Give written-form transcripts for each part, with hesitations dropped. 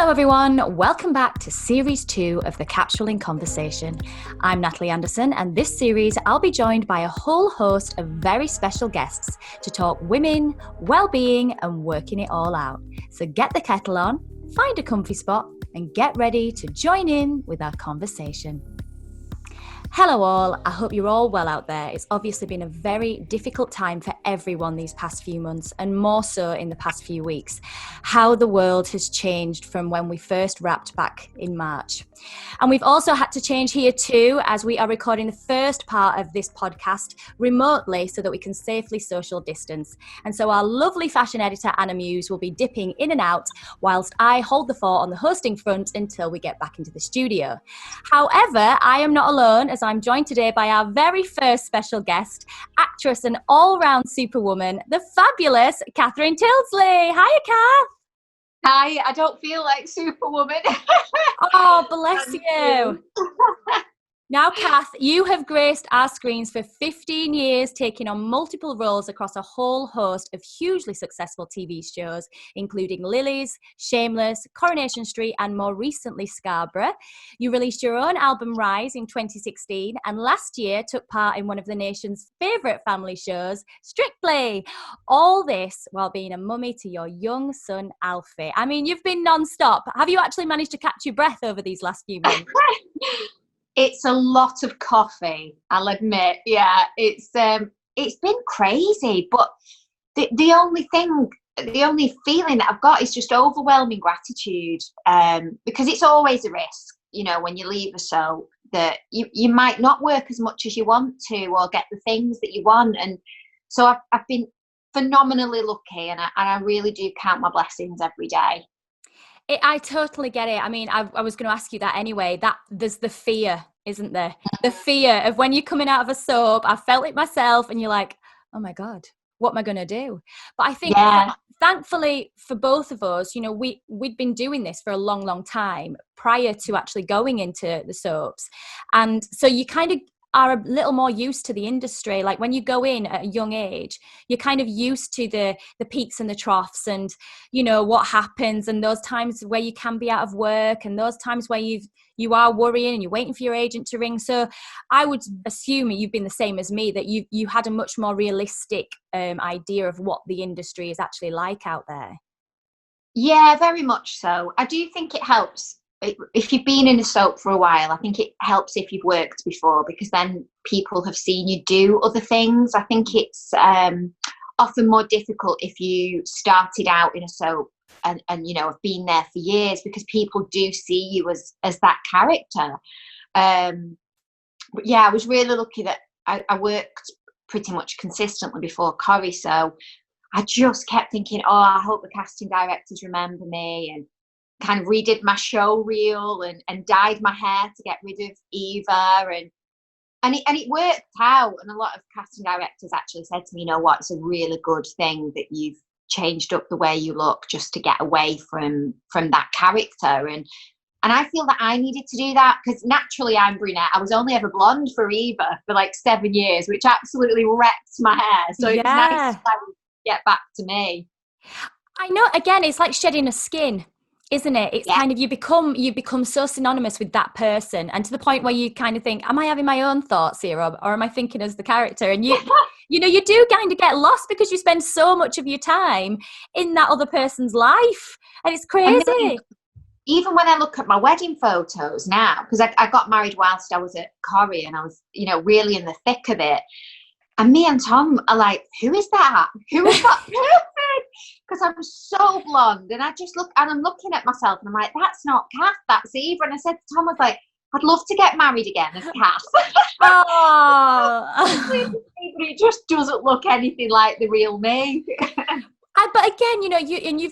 Hello everyone, welcome back to Series 2 of the Capsule in Conversation. I'm Natalie Anderson, and this series I'll be joined by a whole host of very special guests to talk women, well-being and working it all out. So get the kettle on, find a comfy spot and get ready to join in with our conversation. Hello all, I hope you're all well out there. It's obviously been a very difficult time for everyone these past few months, and more so in the past few weeks. How the world has changed from when we first wrapped back in March. And we've also had to change here too, as we are recording the first part of this podcast remotely so that we can safely social distance. And so our lovely fashion editor Anna Muse will be dipping in and out whilst I hold the fort on the hosting front until we get back into the studio. However, I am not alone, as I'm joined today by our very first special guest, actress and all-round superwoman, the fabulous Catherine Tyldesley. Hiya, Kath. Hi, I don't feel like Superwoman. Oh, bless you. Now, Kath, you have graced our screens for 15 years, taking on multiple roles across a whole host of hugely successful TV shows, including Lily's, Shameless, Coronation Street, and more recently, Scarborough. You released your own album, Rise, in 2016, and last year took part in one of the nation's favourite family shows, Strictly. All this while being a mummy to your young son, Alfie. I mean, you've been non-stop. Have you actually managed to catch your breath over these last few months? It's a lot of coffee, I'll admit. Yeah, it's been crazy, but the only feeling that I've got is just overwhelming gratitude, because it's always a risk, when you leave a soap, that you might not work as much as you want to or get the things that you want. And so I've been phenomenally lucky, and I really do count my blessings every day. I totally get it. I mean, I was going to ask you that anyway. That there's the fear, isn't there? The fear of when you're coming out of a soap. I felt it myself, and you're like, oh my God, what am I going to do? But I think, thankfully for both of us, we'd been doing this for a long, long time prior to actually going into the soaps. And so you kind of are a little more used to the industry. Like when you go in at a young age, you're kind of used to the peaks and the troughs and, what happens, and those times where you can be out of work and those times where you are worrying and you're waiting for your agent to ring. So I would assume you've been the same as me, that you had a much more realistic idea of what the industry is actually like out there. Yeah, very much so. I do think it helps. If you've been in a soap for a while, I think it helps if you've worked before, because then people have seen you do other things. I think it's often more difficult if you started out in a soap and have been there for years, because people do see you as that character. But yeah, I was really lucky that I worked pretty much consistently before Corrie, so I just kept thinking, oh, I hope the casting directors remember me, and kind of redid my show reel and dyed my hair to get rid of Eva, and it worked out. And a lot of casting directors actually said to me, it's a really good thing that you've changed up the way you look just to get away from that character. And I feel that I needed to do that, because naturally I'm brunette. I was only ever blonde for Eva for like 7 years, which absolutely wrecked my hair. So it was nice to get back to me. I know, again, it's like shedding a skin, isn't it? It's kind of, you become so synonymous with that person, and to the point where you kind of think, am I having my own thoughts here, or am I thinking as the character? And you do kind of get lost, because you spend so much of your time in that other person's life, and it's crazy. Even when I look at my wedding photos now, because I got married whilst I was at Corrie, and I was, really in the thick of it. And me and Tom are like, who is that? Who is that person? Because I'm so blonde, and I just look, and I'm looking at myself, and I'm like, that's not Kath, that's Eva. And I said to Tom, I was like, I'd love to get married again as Kath. Oh. But it just doesn't look anything like the real me. But again,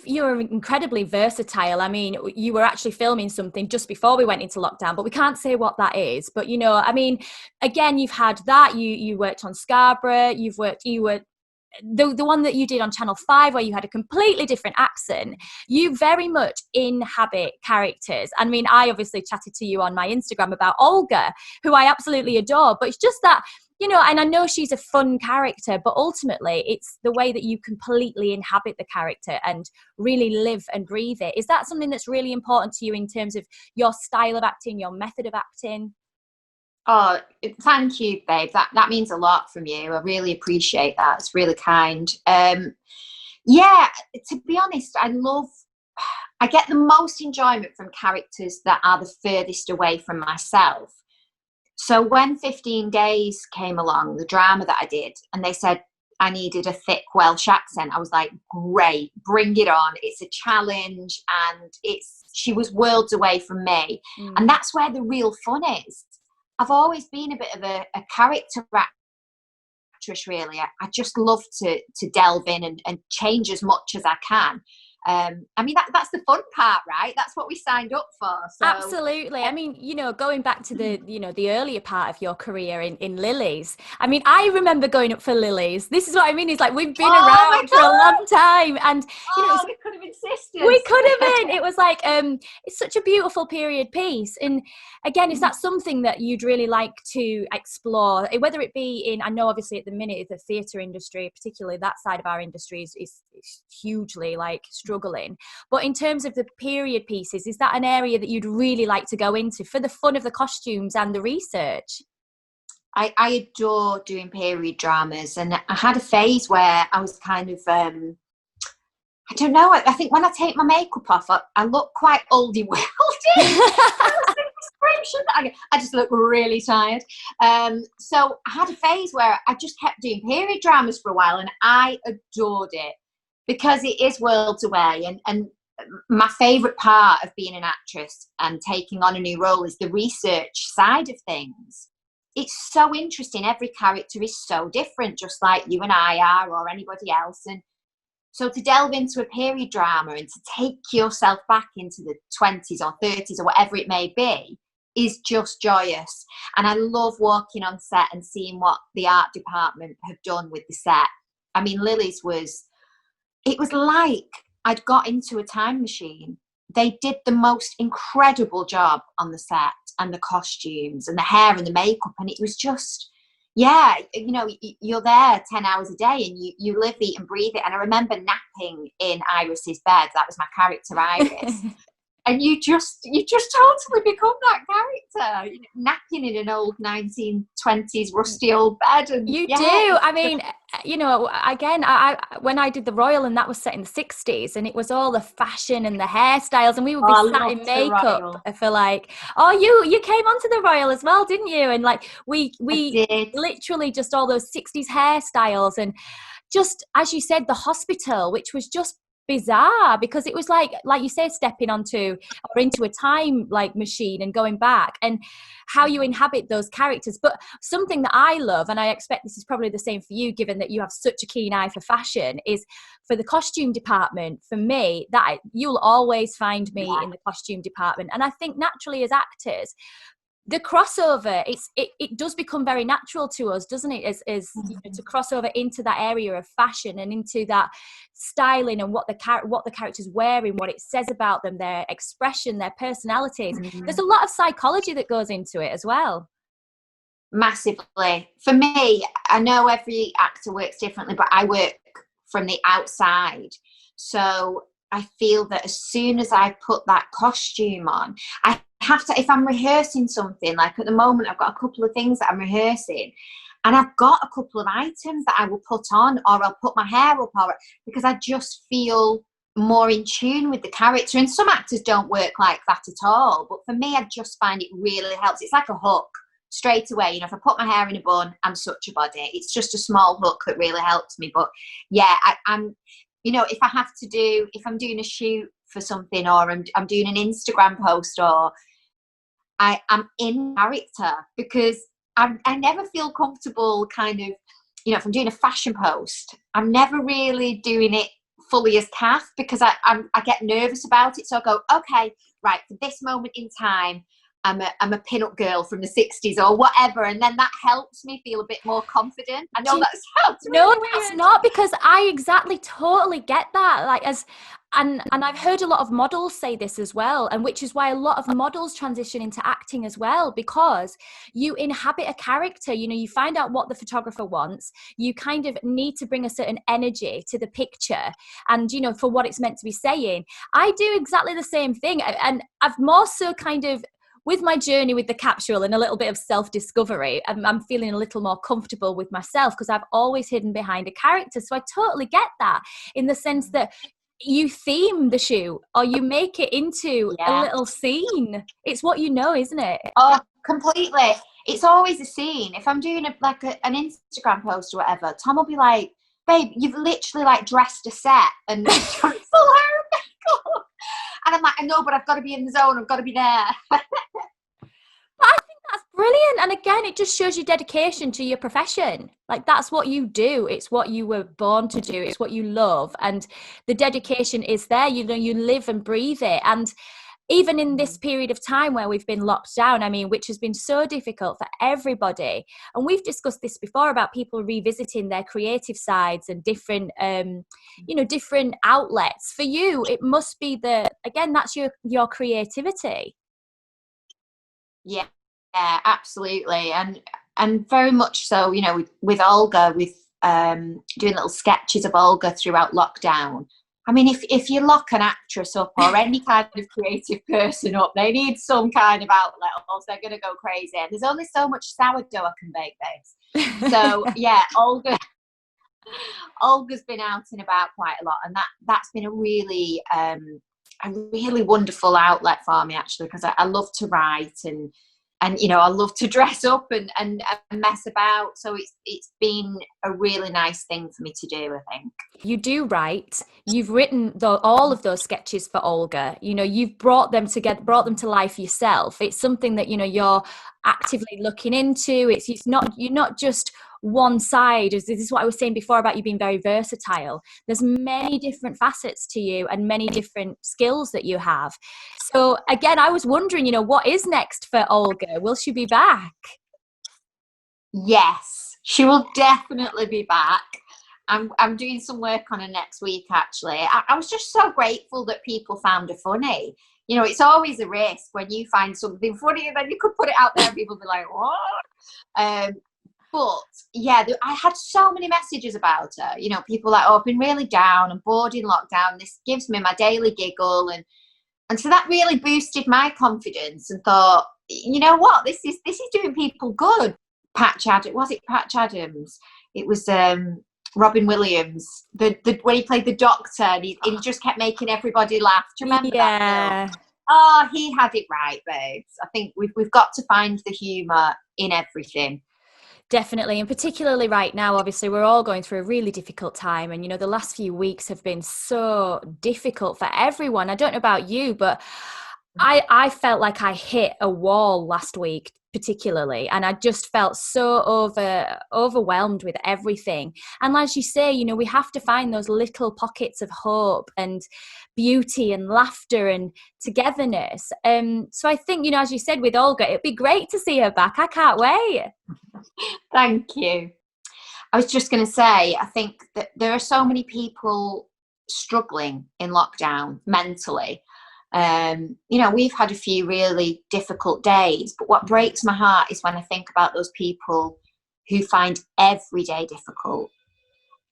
you're incredibly versatile. I mean, you were actually filming something just before we went into lockdown, but we can't say what that is. But again, you've had that. You worked on Scarborough. You were the one that you did on Channel 5, where you had a completely different accent. You very much inhabit characters. I mean, I obviously chatted to you on my Instagram about Olga, who I absolutely adore. But it's just that, you know, and I know she's a fun character, but ultimately it's the way that you completely inhabit the character and really live and breathe it. Is that something that's really important to you in terms of your style of acting, your method of acting? Oh, thank you, babe. That means a lot from you. I really appreciate that. It's really kind. Yeah, to be honest, I get the most enjoyment from characters that are the furthest away from myself. So when 15 Days came along, the drama that I did, and they said I needed a thick Welsh accent, I was like, great, bring it on. It's a challenge, and she was worlds away from me. And that's where the real fun is. I've always been a bit of a character actress, really. I just love to delve in and change as much as I can. I mean, that's the fun part, right? That's what we signed up for. So. Absolutely. I mean, you know, going back to the earlier part of your career in Lily's. I mean, I remember going up for Lily's. This is what I mean. It's like we've been around for a long time, and you know, we could have been sisters. We could have been. It was like it's such a beautiful period piece. And again, is that something that you'd really like to explore, whether it be in, I know obviously at the minute the theatre industry, particularly that side of our industry, is hugely like struggling, but in terms of the period pieces, is that an area that you'd really like to go into for the fun of the costumes and the research? I adore doing period dramas, and I had a phase where I was kind of I don't know, I think when I take my makeup off I look quite oldie worldy. I just look really tired. So I had a phase where I just kept doing period dramas for a while, and I adored it because it is worlds away, and my favourite part of being an actress and taking on a new role is the research side of things. It's so interesting. Every character is so different, just like you and I are, or anybody else. And so to delve into a period drama and to take yourself back into the 20s or 30s or whatever it may be is just joyous. And I love walking on set and seeing what the art department have done with the set. I mean, Lily's it was like I'd got into a time machine. They did the most incredible job on the set, and the costumes and the hair and the makeup. And it was just, yeah, you know, you're there 10 hours a day, and you live, eat and breathe it. And I remember napping in Iris's bed. That was my character, Iris. And you just totally become that character, napping in an old 1920s rusty old bed. And you do. I mean, you know, again, I when I did the Royal, and that was set in the 60s, and it was all the fashion and the hairstyles, and we would be sat in makeup for like, you came onto the Royal as well, didn't you? And like we literally just all those 60s hairstyles, and just as you said, the hospital, which was just bizarre, because it was like you say, stepping onto or into a time like machine and going back, and how you inhabit those characters. But something that I love, and I expect this is probably the same for you, given that you have such a keen eye for fashion, is for the costume department. For me, that you'll always find me in the costume department. And I think naturally as actors, the crossover, it does become very natural to us, doesn't it? As you know, to cross over into that area of fashion and into that styling and what the character's wearing, what it says about them, their expression, their personalities. There's a lot of psychology that goes into it as well. Massively. For me, I know every actor works differently, but I work from the outside. So I feel that as soon as I put that costume on, I have to, if I'm rehearsing something, like at the moment I've got a couple of things that I'm rehearsing, and I've got a couple of items that I will put on, or I'll put my hair up, or because I just feel more in tune with the character. And some actors don't work like that at all, but for me, I just find it really helps. It's like a hook straight away. You know, if I put my hair in a bun, I'm such a body. It's just a small hook that really helps me. But yeah, I'm, you know, if I'm doing a shoot for something, or I'm doing an Instagram post, or I'm in character, because I never feel comfortable kind of, you know, if I'm doing a fashion post, I'm never really doing it fully as Kath, because I get nervous about it. So I go, okay, right, for this moment in time, I'm a pin-up girl from the 60s or whatever, and then that helps me feel a bit more confident. I know that sounds really weird. That's not, because I totally get that. Like, as and I've heard a lot of models say this as well, and which is why a lot of models transition into acting as well, because you inhabit a character. You find out what the photographer wants, you kind of need to bring a certain energy to the picture, and for what it's meant to be saying. I do exactly the same thing, and I've more so kind of, with my journey with the capsule and a little bit of self-discovery, I'm feeling a little more comfortable with myself, because I've always hidden behind a character. So I totally get that, in the sense that you theme the shoot or you make it into a little scene. It's what isn't it? Oh, completely. It's always a scene. If I'm doing an Instagram post or whatever, Tom will be like, babe, you've literally like dressed a set and full hair and makeup. And I'm like, I know, but I've got to be in the zone. I've got to be there. But I think that's brilliant. And again, it just shows your dedication to your profession. Like, that's what you do. It's what you were born to do. It's what you love. And the dedication is there. You live and breathe it. And even in this period of time where we've been locked down, which has been so difficult for everybody. And we've discussed this before about people revisiting their creative sides and different, different outlets. For you, it must be that's your creativity. Yeah, absolutely. And very much so, with Olga, with doing little sketches of Olga throughout lockdown. If you lock an actress up or any kind of creative person up, they need some kind of outlet, or else they're going to go crazy. And there's only so much sourdough I can bake, babes. So yeah, Olga's been out and about quite a lot, and that's been a really wonderful outlet for me, actually, because I love to write and I love to dress up and mess about. So it's been a really nice thing for me to do, I think. You do write. You've written all of those sketches for Olga. You've brought them together, brought them to life yourself. It's something that you're actively looking into. You're not just one side. This is what I was saying before about you being very versatile. There's many different facets to you and many different skills that you have. So again, I was wondering, what is next for Olga? Will she be back? Yes, she will definitely be back. I'm doing some work on her next week, actually. I was just so grateful that people found her funny. It's always a risk when you find something funny and then you could put it out there and people be like, what? But yeah, I had so many messages about her. People like, oh, I've been really down and bored in lockdown. This gives me my daily giggle. And so that really boosted my confidence, and thought, you know what, this is doing people good. Was it Patch Adams? It was Robin Williams, the when he played the doctor, and he just kept making everybody laugh. Do you remember that film? Oh, he had it right, babes. I think we've got to find the humour in everything. Definitely. And particularly right now, obviously, we're all going through a really difficult time. And, the last few weeks have been so difficult for everyone. I don't know about you, but I felt like I hit a wall last week, particularly, and I just felt so overwhelmed with everything. And as you say, we have to find those little pockets of hope and beauty and laughter and togetherness. So I think, as you said with Olga, it'd be great to see her back. I can't wait. Thank you. I was just going to say, I think that there are so many people struggling in lockdown mentally. We've had a few really difficult days, but what breaks my heart is when I think about those people who find every day difficult.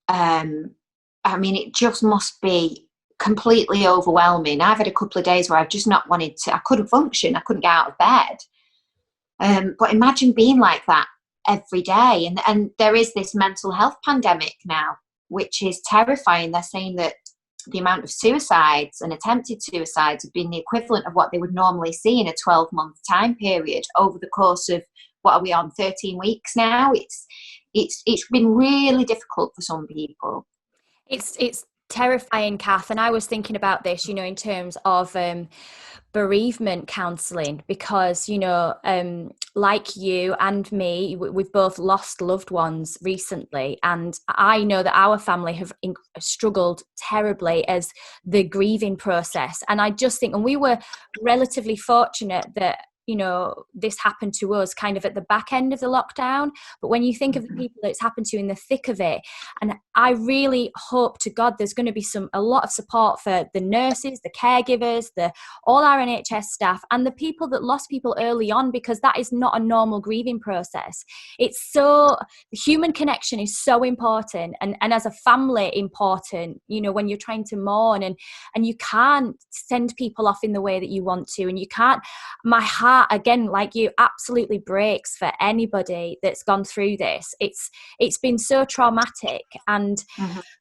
It just must be completely overwhelming. I've had a couple of days where I've just not wanted to, I couldn't function, I couldn't get out of bed. But imagine being like that every day. And there is this mental health pandemic now, which is terrifying. They're saying that the amount of suicides and attempted suicides have been the equivalent of what they would normally see in a 12-month time period over the course of, what are we on, 13 weeks now? It's been really difficult for some people. It's terrifying, Kath. And I was thinking about this, in terms of bereavement counselling, because like you and me, we've both lost loved ones recently, and I know that our family have struggled terribly as the grieving process. And I just think, and we were relatively fortunate that you know, this happened to us kind of at the back end of the lockdown. But when you think of the people that it's happened to in the thick of it, and I really hope to God there's going to be a lot of support for the nurses, the caregivers, all our NHS staff, and the people that lost people early on, because that is not a normal grieving process. The human connection is so important, and as a family important, you know, when you're trying to mourn, and you can't send people off in the way that you want to, and you can't. My heart, again, like you, absolutely breaks for anybody that's gone through this. It's been so traumatic, and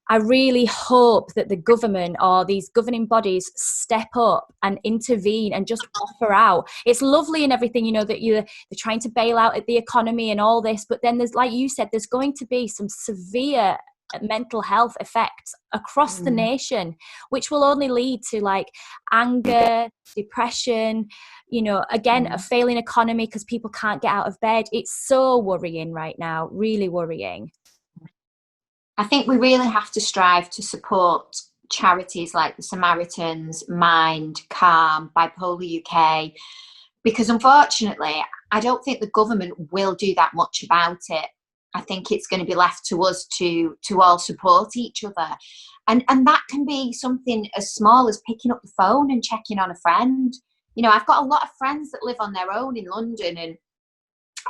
I really hope that the government or these governing bodies step up and intervene and just offer out. It's lovely and everything, you know, that they're trying to bail out at the economy and all this, but then there's, like you said, there's going to be some severe mental health effects across the nation, which will only lead to like anger, depression, you know, again, a failing economy because people can't get out of bed. It's so worrying right now, really worrying. I think we really have to strive to support charities like the Samaritans, Mind, Calm, Bipolar UK, because unfortunately, I don't think the government will do that much about it. I think it's going to be left to us to all support each other. And that can be something as small as picking up the phone and checking on a friend. You know, I've got a lot of friends that live on their own in London,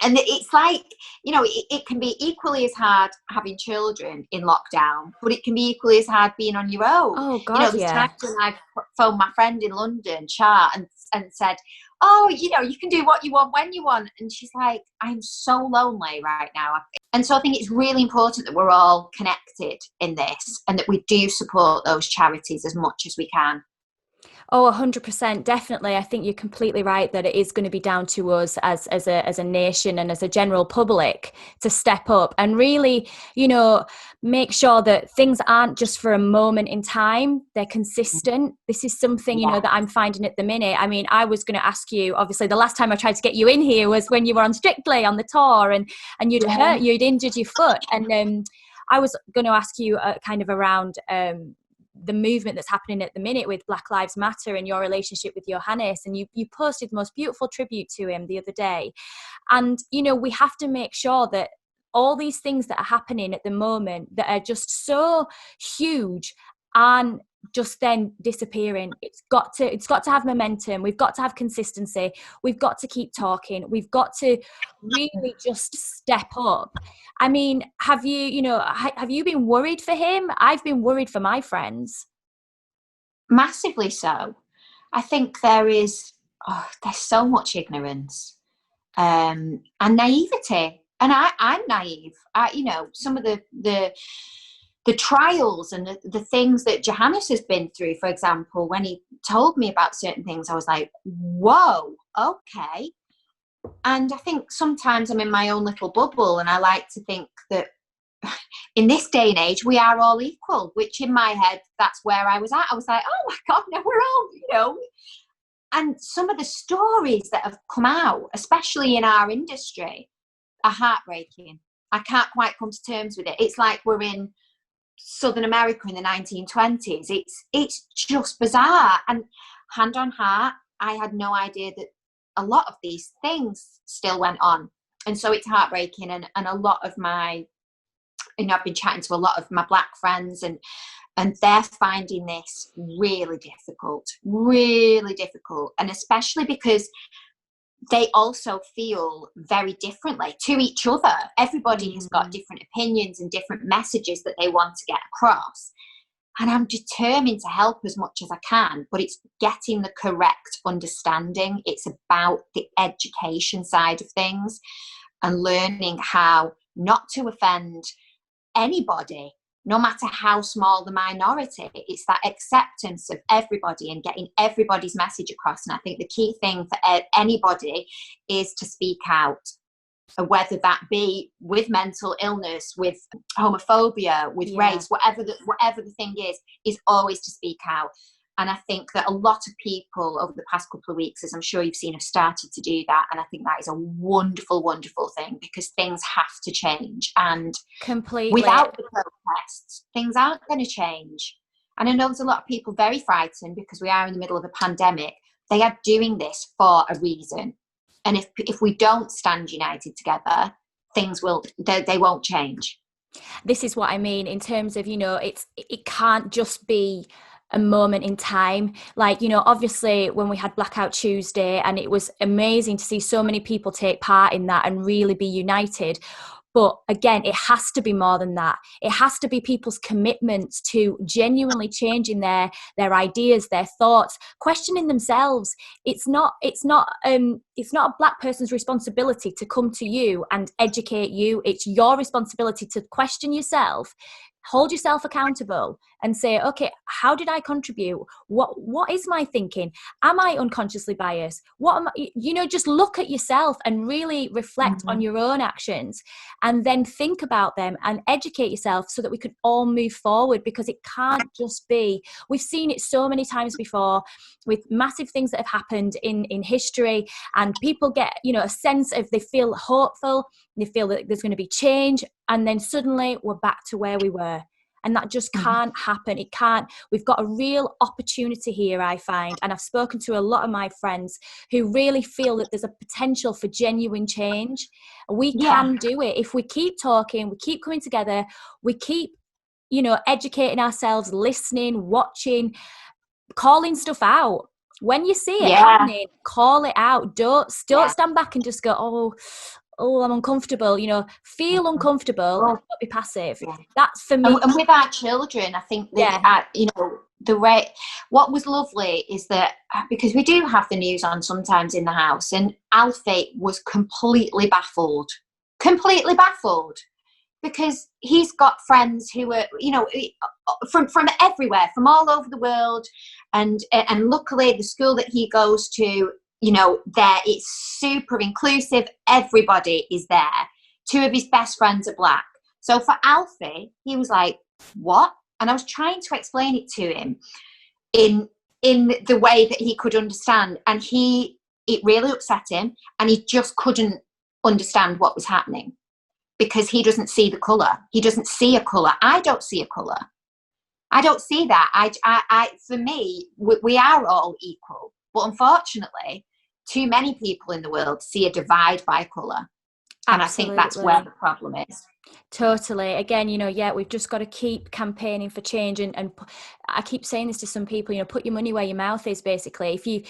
and it's like, you know, it can be equally as hard having children in lockdown, but it can be equally as hard being on your own. Oh, God, you know, there's times when I've phoned my friend in London, Char, and said, oh, you know, you can do what you want when you want. And she's like, I'm so lonely right now. And so I think it's really important that we're all connected in this and that we do support those charities as much as we can. Oh, 100%, definitely. I think you're completely right that it is going to be down to us as a nation and as a general public to step up and really, you know, make sure that things aren't just for a moment in time, they're consistent. This is something, you know, that I'm finding at the minute. I mean, I was going to ask you, obviously, the last time I tried to get you in here was when you were on Strictly on the tour and you'd injured your foot. And I was going to ask you kind of around the movement that's happening at the minute with Black Lives Matter and your relationship with Johannes, and you posted the most beautiful tribute to him the other day. And, you know, we have to make sure that all these things that are happening at the moment that are just so huge aren't just then disappearing. It's got to have momentum. We've got to have consistency. We've got to keep talking. We've got to really just step up. I mean, have you been worried for him? I've been worried for my friends. Massively so. I think there's so much ignorance and naivety. And I'm naive. You know, some of the trials and the things that Johannes has been through, for example, when he told me about certain things, I was like, whoa, okay. And I think sometimes I'm in my own little bubble, and I like to think that in this day and age, we are all equal, which in my head, that's where I was at. I was like, oh my God, no, we're all, you know. And some of the stories that have come out, especially in our industry, are heartbreaking. I can't quite come to terms with it. It's like we're in Southern America in the 1920s. It's just bizarre. And hand on heart, I had no idea that a lot of these things still went on. And so it's heartbreaking. And a lot of my, you know, I've been chatting to a lot of my Black friends, and they're finding this really difficult. And especially because they also feel very differently to each other. Everybody has got different opinions and different messages that they want to get across. And I'm determined to help as much as I can, but it's getting the correct understanding. It's about the education side of things and learning how not to offend anybody, no matter how small the minority. It's that acceptance of everybody and getting everybody's message across. And I think the key thing for anybody is to speak out, whether that be with mental illness, with homophobia, with race, whatever the thing is always to speak out. And I think that a lot of people over the past couple of weeks, as I'm sure you've seen, have started to do that. And I think that is a wonderful, wonderful thing, because things have to change. And completely, without the protests, things aren't going to change. And I know there's a lot of people very frightened because we are in the middle of a pandemic. They are doing this for a reason. And if we don't stand united together, things they won't change. This is what I mean in terms of, it can't just be a moment in time. Like, obviously when we had Blackout Tuesday, and it was amazing to see so many people take part in that and really be united. But again, it has to be more than that. It has to be people's commitments to genuinely changing their ideas, their thoughts, questioning themselves. It's not a Black person's responsibility to come to you and educate you. It's your responsibility to question yourself, hold yourself accountable, and say, okay, how did I contribute? What is my thinking? Am I unconsciously biased? What am I, just look at yourself and really reflect on your own actions, and then think about them and educate yourself so that we can all move forward, because it can't just be, we've seen it so many times before with massive things that have happened in history, and people get, a sense of, they feel hopeful, they feel that there's going to be change, and then suddenly we're back to where we were. And that just can't happen. It can't. We've got a real opportunity here, I find. And I've spoken to a lot of my friends who really feel that there's a potential for genuine change. We can do it if we keep talking, we keep coming together, we keep, educating ourselves, listening, watching, calling stuff out. When you see it happening, call it out. Don't stand back and just go, oh, I'm uncomfortable. Feel uncomfortable, and not be passive. That's for me. And with our children, I think that, what was lovely is that, because we do have the news on sometimes in the house, and Alfie was completely baffled, because he's got friends who are, from everywhere, from all over the world. And luckily the school that he goes to, there it's super inclusive. Everybody is there. 2 of his best friends are Black. So for Alfie, he was like, what? And I was trying to explain it to him in the way that he could understand. And it really upset him, and he just couldn't understand what was happening, because he doesn't see the colour. He doesn't see a colour. I don't see a colour. I don't see that. For me, we are all equal. But unfortunately, too many people in the world see a divide by colour. And I think that's where the problem is. Totally. Again, we've just got to keep campaigning for change. And I keep saying this to some people, put your money where your mouth is, basically. If you,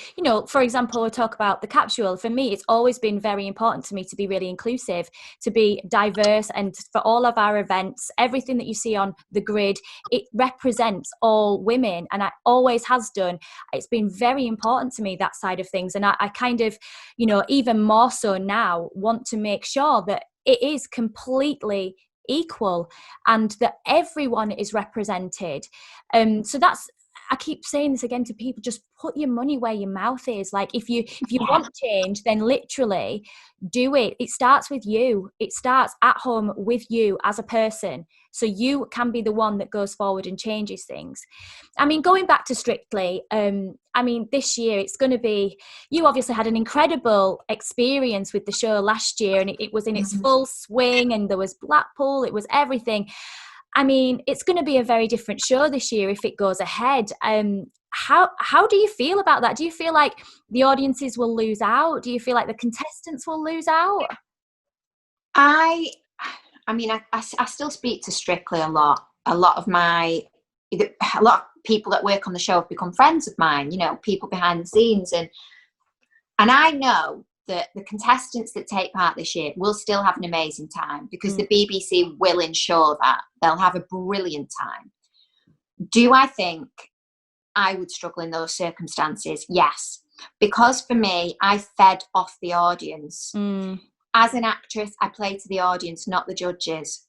for example, we talk about the Capsule. For me, it's always been very important to me to be really inclusive, to be diverse. And for all of our events, everything that you see on the grid, it represents all women. And it always has done. It's been very important to me, that side of things. And I kind of, even more so now, want to make sure that it is completely equal and that everyone is represented. So I keep saying this again to people, just put your money where your mouth is. Like, if you want change, then literally do it. It starts with you. It starts at home with you as a person. So you can be the one that goes forward and changes things. I mean, going back to Strictly, this year it's going to be, you obviously had an incredible experience with the show last year, and it was in its full swing, and there was Blackpool, it was everything. I mean, it's going to be a very different show this year if it goes ahead. How do you feel about that? Do you feel like the audiences will lose out? Do you feel like the contestants will lose out? I still speak to Strictly a lot. A lot of people that work on the show have become friends of mine, people behind the scenes. And I know that the contestants that take part this year will still have an amazing time, because the BBC will ensure that they'll have a brilliant time. Do I think I would struggle in those circumstances? Yes, because for me, I fed off the audience. As an actress, I play to the audience, not the judges.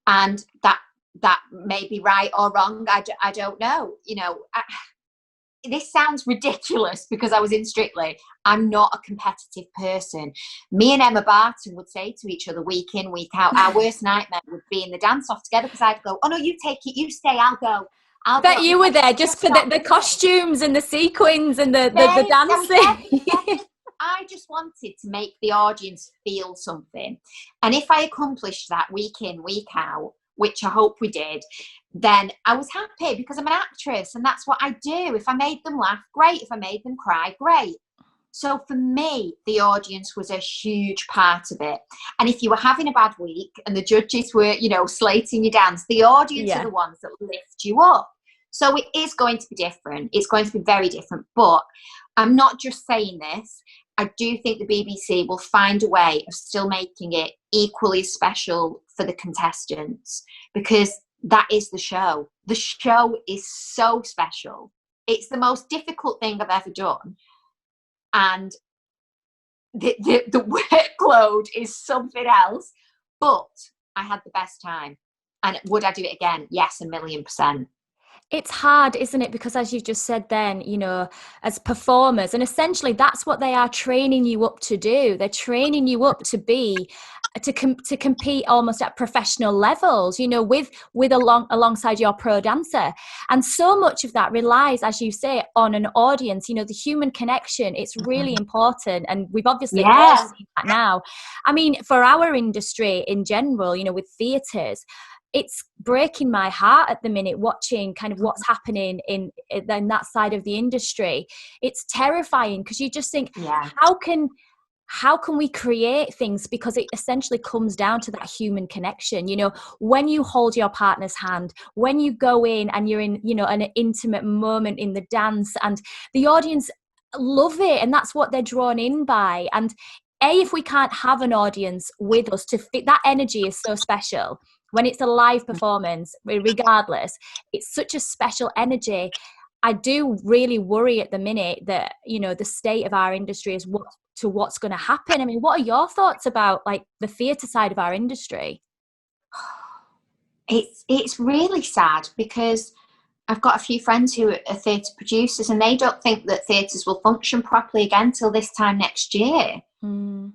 And that may be right or wrong. I don't know. This sounds ridiculous because I was in Strictly. I'm not a competitive person. Me and Emma Barton would say to each other week in, week out, our worst nightmare would be in the dance-off together, because I'd go, oh no, you take it, you stay, I'll go. I bet you were there just for the costumes and the sequins and the dancing. I just wanted to make the audience feel something. And if I accomplished that week in, week out, which I hope we did, then I was happy, because I'm an actress and that's what I do. If I made them laugh, great. If I made them cry, great. So for me, the audience was a huge part of it. And if you were having a bad week and the judges were, slating your dance, the audience are the ones that lift you up. So it is going to be different. It's going to be very different. But I'm not just saying this. I do think the BBC will find a way of still making it equally special for the contestants, because that is the show. The show is so special. It's the most difficult thing I've ever done. And the workload is something else. But I had the best time. And would I do it again? Yes, 1,000,000%. It's hard, isn't it? Because as you've just said then, as performers, and essentially that's what they are training you up to do. They're training you up to be, to compete almost at professional levels, alongside your pro dancer. And so much of that relies, as you say, on an audience, the human connection. It's really important. And we've obviously all seen that now. I mean, for our industry in general, with theatres, it's breaking my heart at the minute watching kind of what's happening in that side of the industry. It's terrifying because you just think, how can we create things? Because it essentially comes down to that human connection. When you hold your partner's hand, when you go in and you're in, an intimate moment in the dance, and the audience love it, and that's what they're drawn in by. And if we can't have an audience with us to fit, that energy is so special. When it's a live performance, regardless, it's such a special energy. I do really worry at the minute that, the state of our industry is what's going to happen. I mean, what are your thoughts about like the theatre side of our industry? It's really sad, because I've got a few friends who are theatre producers, and they don't think that theatres will function properly again till this time next year,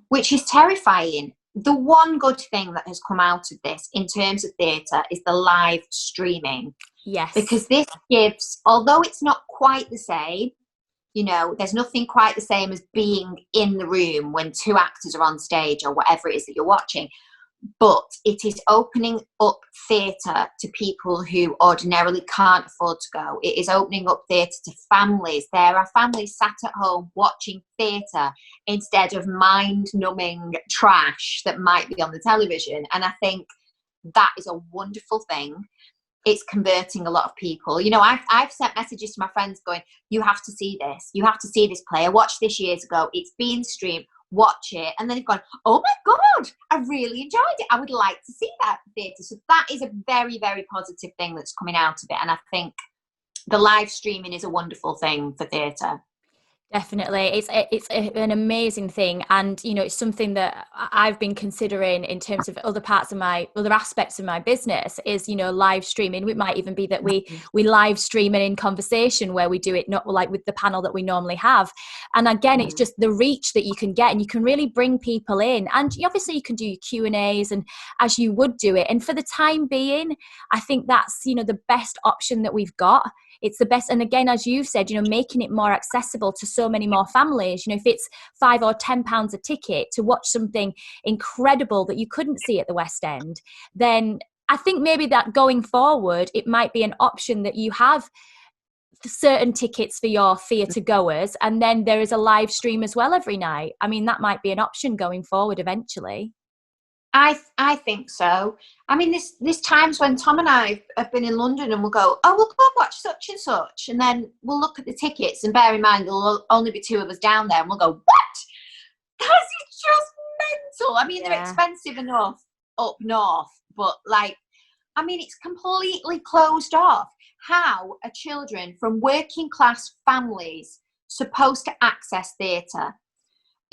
which is terrifying. The one good thing that has come out of this in terms of theatre is the live streaming. Yes. Because this gives, although it's not quite the same, there's nothing quite the same as being in the room when two actors are on stage or whatever it is that you're watching. But it is opening up theatre to people who ordinarily can't afford to go. It is opening up theatre to families. There are families sat at home watching theatre instead of mind-numbing trash that might be on the television. And I think that is a wonderful thing. It's converting a lot of people. I've sent messages to my friends going, you have to see this. You have to see this play. I watched this years ago. It's being streamed. Watch it. And then they've gone, oh my God, I really enjoyed it. I would like to see that theatre. So that is a very, very positive thing that's coming out of it. And I think the live streaming is a wonderful thing for theatre. Definitely. It's an amazing thing. And, it's something that I've been considering in terms of other aspects of my business is, live streaming. It might even be that we live stream an in conversation where we do it not like with the panel that we normally have. And again, it's just the reach that you can get, and you can really bring people in. And obviously you can do your Q&As and as you would do it. And for the time being, I think that's, the best option that we've got. It's the best. And again, as you've said, making it more accessible to so many more families. If it's £5 or £10 a ticket to watch something incredible that you couldn't see at the West End, then I think maybe that going forward, it might be an option that you have certain tickets for your theatre goers, and then there is a live stream as well every night. I mean, that might be an option going forward eventually. I think so. I mean, there's times when Tom and I have been in London and we'll go, oh, we'll go watch such and such. And then we'll look at the tickets, and bear in mind, there'll only be two of us down there, and we'll go, what? That is just mental. I mean, they're expensive enough up north, but it's completely closed off. How are children from working class families supposed to access theatre?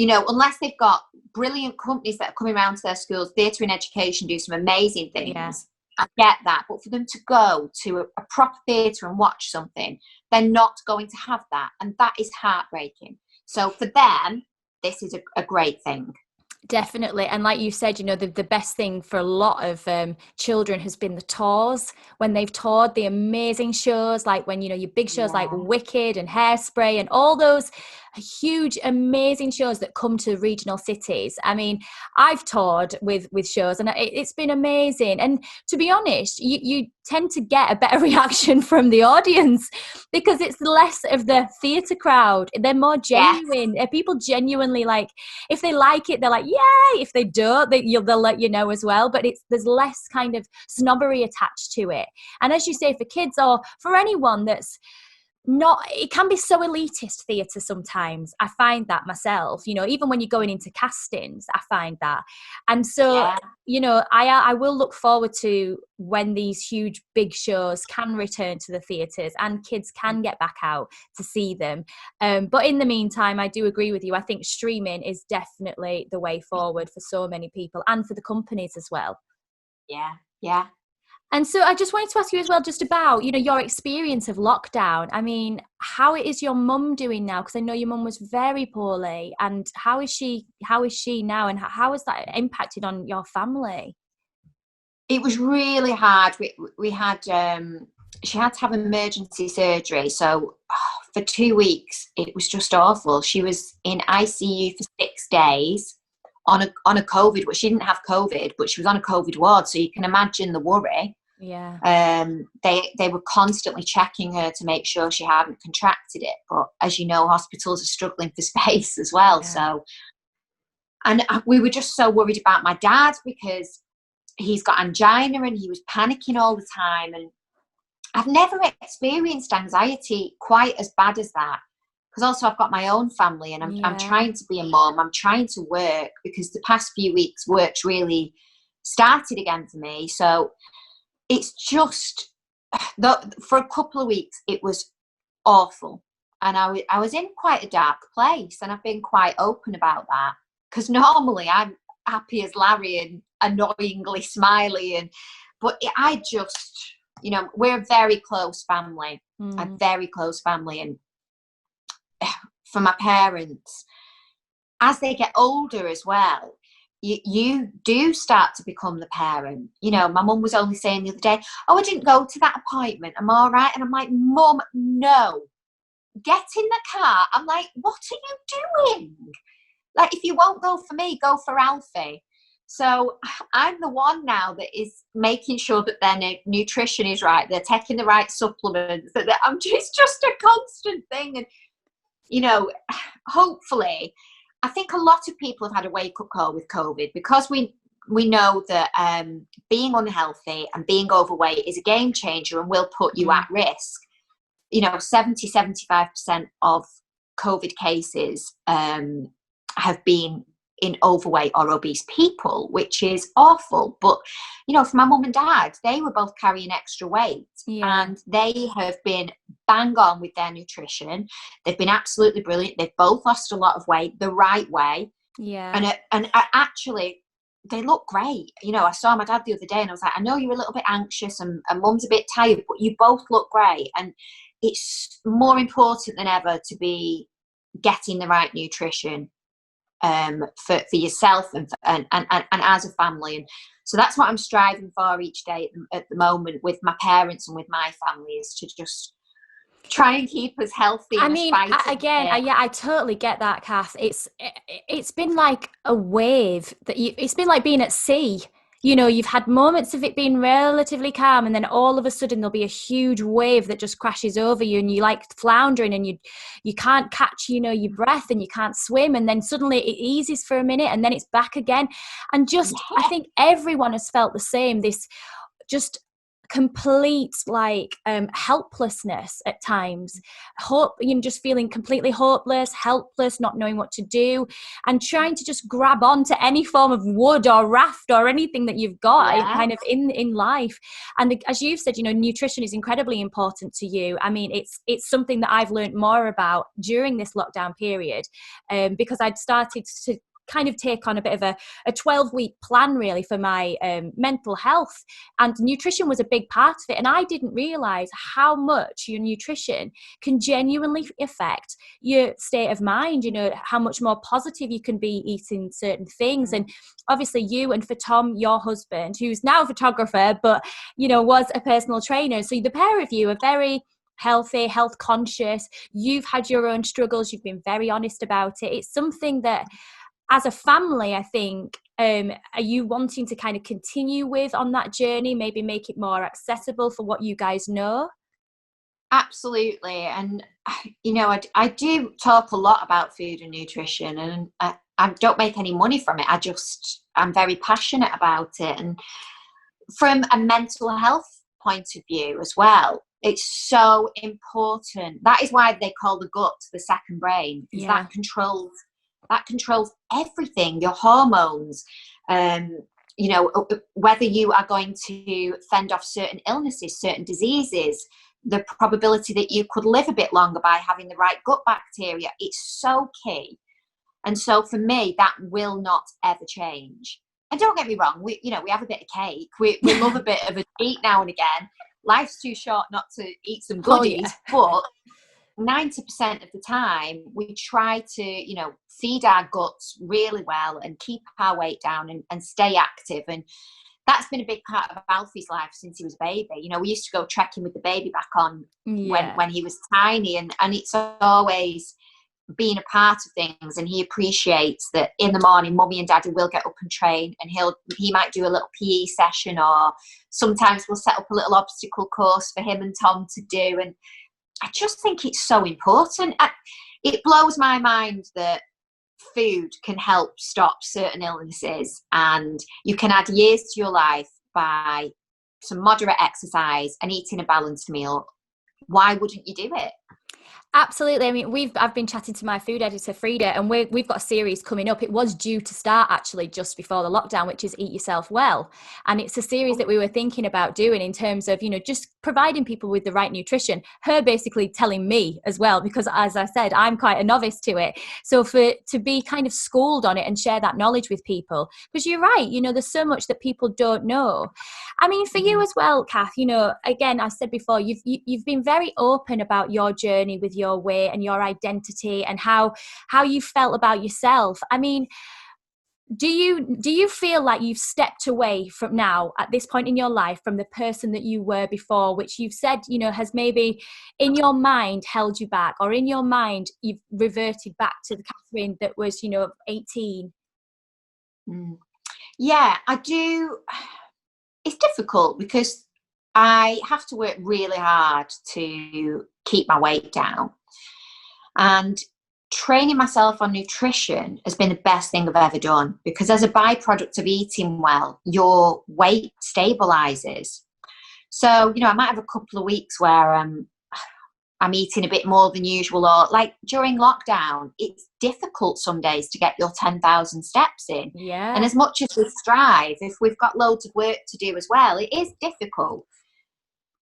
Unless they've got brilliant companies that are coming around to their schools, Theatre in Education do some amazing things. Yeah. I get that. But for them to go to a proper theatre and watch something, they're not going to have that. And that is heartbreaking. So for them, this is a great thing. Definitely. And like you said, the best thing for a lot of children has been the tours. When they've toured the amazing shows, like when, your big shows like Wicked and Hairspray and all those huge, amazing shows that come to regional cities. I mean, I've toured with shows, and it's been amazing. And to be honest, you tend to get a better reaction from the audience because it's less of the theatre crowd. They're more genuine. Yes. People genuinely, like, if they like it, they're like, yay. If they don't, they'll let you know as well. But there's less kind of snobbery attached to it. And as you say, for kids or for anyone that's not, it can be so elitist, theatre sometimes. I find that myself, even when you're going into castings, I find that. And so, I will look forward to when these huge big shows can return to the theatres and kids can get back out to see them. But in the meantime, I do agree with you. I think streaming is definitely the way forward for so many people and for the companies as well. Yeah. And so I just wanted to ask you as well, just about, your experience of lockdown. I mean, how is your mum doing now? Because I know your mum was very poorly. And how is she now? And how has that impacted on your family? It was really hard. We had, she had to have emergency surgery. So for 2 weeks, it was just awful. She was in ICU for 6 days on a COVID, but she didn't have COVID, but she was on a COVID ward. So you can imagine the worry. Yeah. They were constantly checking her to make sure she hadn't contracted it. But as you know, hospitals are struggling for space as well. Yeah. So, and we were just so worried about my dad because he's got angina and he was panicking all the time. And I've never experienced anxiety quite as bad as that. Because also I've got my own family and I'm trying to be a mum. I'm trying to work because the past few weeks work's really started again for me. So it's just, for a couple of weeks, it was awful. And I was in quite a dark place, and I've been quite open about that. Because normally I'm happy as Larry and annoyingly smiley. But I just, we're a very close family, a very close family. And for my parents, as they get older as well, you do start to become the parent. My mum was only saying the other day, I didn't go to that appointment, I'm all right. And I'm like, Mum, no, get in the car. I'm like, what are you doing? Like, if you won't go for me, go for Alfie. So I'm the one now that is making sure that their nutrition is right, they're taking the right supplements, that it's just a constant thing. And hopefully, I think a lot of people have had a wake-up call with COVID because we know that being unhealthy and being overweight is a game changer and will put you at risk. 70-75% of COVID cases have been in overweight or obese people, which is awful. But, for my mum and dad, they were both carrying extra weight and they have been bang on with their nutrition. They've been absolutely brilliant. They've both lost a lot of weight the right way. Yeah. And actually, they look great. I saw my dad the other day and I was like, I know you're a little bit anxious and mum's a bit tired, but you both look great. And it's more important than ever to be getting the right nutrition for yourself and as a family. And so that's what I'm striving for each day at the moment with my parents and with my family, is to just try and keep us healthy. I totally get that, Kath. It's been like a wave it's been like being at sea. You've had moments of it being relatively calm, and then all of a sudden there'll be a huge wave that just crashes over you, and you like floundering, and you can't catch, your breath, and you can't swim, and then suddenly it eases for a minute, and then it's back again. And I think everyone has felt the same. This just complete helplessness at times, just feeling completely hopeless, helpless, not knowing what to do, and trying to just grab onto any form of wood or raft or anything that you've got kind of in life. And as you've said, nutrition is incredibly important to you. I mean, it's something that I've learned more about during this lockdown period, because I'd started to kind of take on a bit of a 12-week plan really for my mental health, and nutrition was a big part of it. And I didn't realize how much your nutrition can genuinely affect your state of mind, how much more positive you can be eating certain things. And obviously you, and for Tom, your husband, who's now a photographer but was a personal trainer, so the pair of you are very healthy, health conscious. You've had your own struggles. You've been very honest about it. It's something that, as a family, I think, are you wanting to kind of continue with on that journey, maybe make it more accessible for what you guys know? Absolutely. And, I do talk a lot about food and nutrition, and I don't make any money from it. I'm very passionate about it. And from a mental health point of view as well, it's so important. That is why they call the gut the second brain, because that controls everything, your hormones, whether you are going to fend off certain illnesses, certain diseases, the probability that you could live a bit longer by having the right gut bacteria. It's so key. And so for me, that will not ever change. And don't get me wrong, we have a bit of cake. We love a bit of a treat now and again. Life's too short not to eat some goodies, but 90% of the time we try to, feed our guts really well and keep our weight down and stay active. And that's been a big part of Alfie's life since he was a baby. We used to go trekking with the baby back on when he was tiny, and it's always being a part of things. And he appreciates that in the morning mummy and daddy will get up and train, and he might do a little PE session, or sometimes we'll set up a little obstacle course for him and Tom to do. And I just think it's so important. It blows my mind that food can help stop certain illnesses, and you can add years to your life by some moderate exercise and eating a balanced meal. Why wouldn't you do it? Absolutely. I mean, I've been chatting to my food editor, Frida, and we've got a series coming up. It was due to start actually just before the lockdown, which is Eat Yourself Well. And it's a series that we were thinking about doing in terms of, just providing people with the right nutrition. Her basically telling me as well, because as I said, I'm quite a novice to it. So to be kind of schooled on it and share that knowledge with people, because you're right, there's so much that people don't know. I mean, for you as well, Kath, again, I said before, you've been very open about your journey with your weight and your identity and how you felt about yourself. I mean, do you feel like you've stepped away from now at this point in your life from the person that you were before, which you've said, has maybe in your mind held you back, or in your mind you've reverted back to the Catherine that was, 18? Yeah, I do. It's difficult because I have to work really hard to keep my weight down. And training myself on nutrition has been the best thing I've ever done, because as a byproduct of eating well, your weight stabilizes. So, I might have a couple of weeks where I'm eating a bit more than usual, or like during lockdown, it's difficult some days to get your 10,000 steps in. Yeah. And as much as we strive, if we've got loads of work to do as well, it is difficult.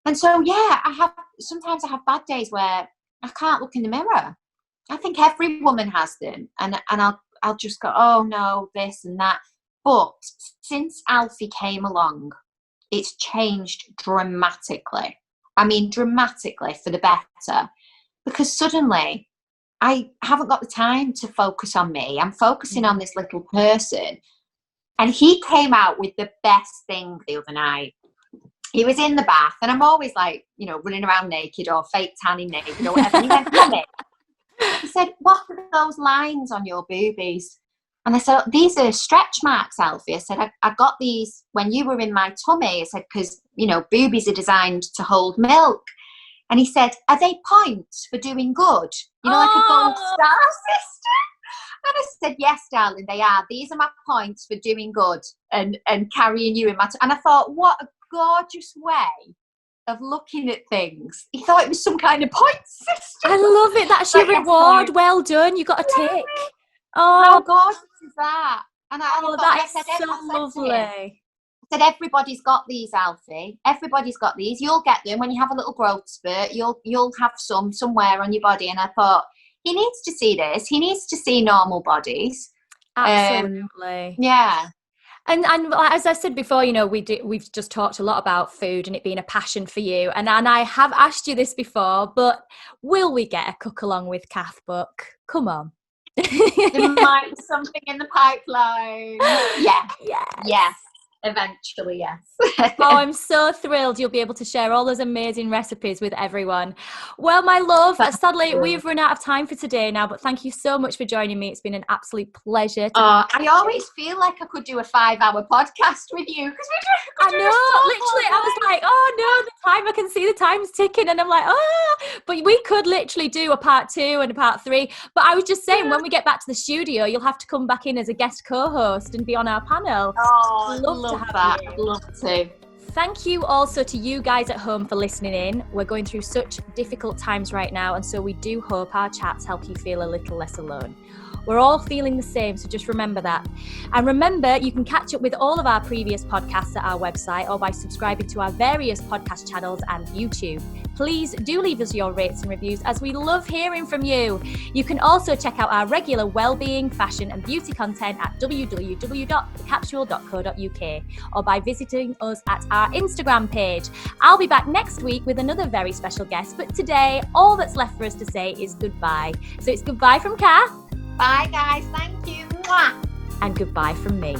And so, yeah, sometimes I have bad days where I can't look in the mirror. I think every woman has them, and I'll just go, oh no, this and that. But since Alfie came along, it's changed dramatically. I mean, dramatically for the better, because suddenly I haven't got the time to focus on me. I'm focusing on this little person. And he came out with the best thing the other night. He was in the bath, and I'm always like, running around naked or fake tanning naked or whatever. And he went, Mummy, he said, what are those lines on your boobies? And I said, these are stretch marks, Alfie. I said, I got these when you were in my tummy. I said, because, boobies are designed to hold milk. And he said, are they points for doing good? Like a gold star system? And I said, yes, darling, they are. These are my points for doing good and carrying you in my and I thought, what a gorgeous way of looking at things. He thought it was some kind of point system. I love it. That's your reward. Well done. You got a tick. Oh, how gorgeous is that? And that is so lovely. I said, everybody's got these, Alfie. Everybody's got these. You'll get them when you have a little growth spurt. You'll have some somewhere on your body. And I thought, he needs to see this. He needs to see normal bodies. Absolutely. Yeah. And as I said before, we've just talked a lot about food and it being a passion for you. And I have asked you this before, but will we get a cook along with Kath book? Come on. There might be something in the pipeline. Yeah. Yes. Yes. Eventually, yes. Oh, I'm so thrilled you'll be able to share all those amazing recipes with everyone. Well, my love, sadly, we've run out of time for today now, but thank you so much for joining me. It's been an absolute pleasure. I always feel like I could do a 5-hour podcast with you because I know, literally, I was like, oh no, the time, I can see the time's ticking, and I'm like, oh, but we could literally do a part 2 and a part 3. But I was just saying, when we get back to the studio, you'll have to come back in as a guest co-host and be on our panel. Oh, I'd love to have that. I'd love to. Thank you also to you guys at home for listening in. We're going through such difficult times right now, and so we do hope our chats help you feel a little less alone. We're all feeling the same, so just remember that. And remember, you can catch up with all of our previous podcasts at our website or by subscribing to our various podcast channels and YouTube. Please do leave us your rates and reviews, as we love hearing from you. You can also check out our regular wellbeing, fashion and beauty content at www.thecapsule.co.uk or by visiting us at our Instagram page. I'll be back next week with another very special guest, but today all that's left for us to say is goodbye. So it's goodbye from Kath. Bye guys, thank you. Mwah. And goodbye from me.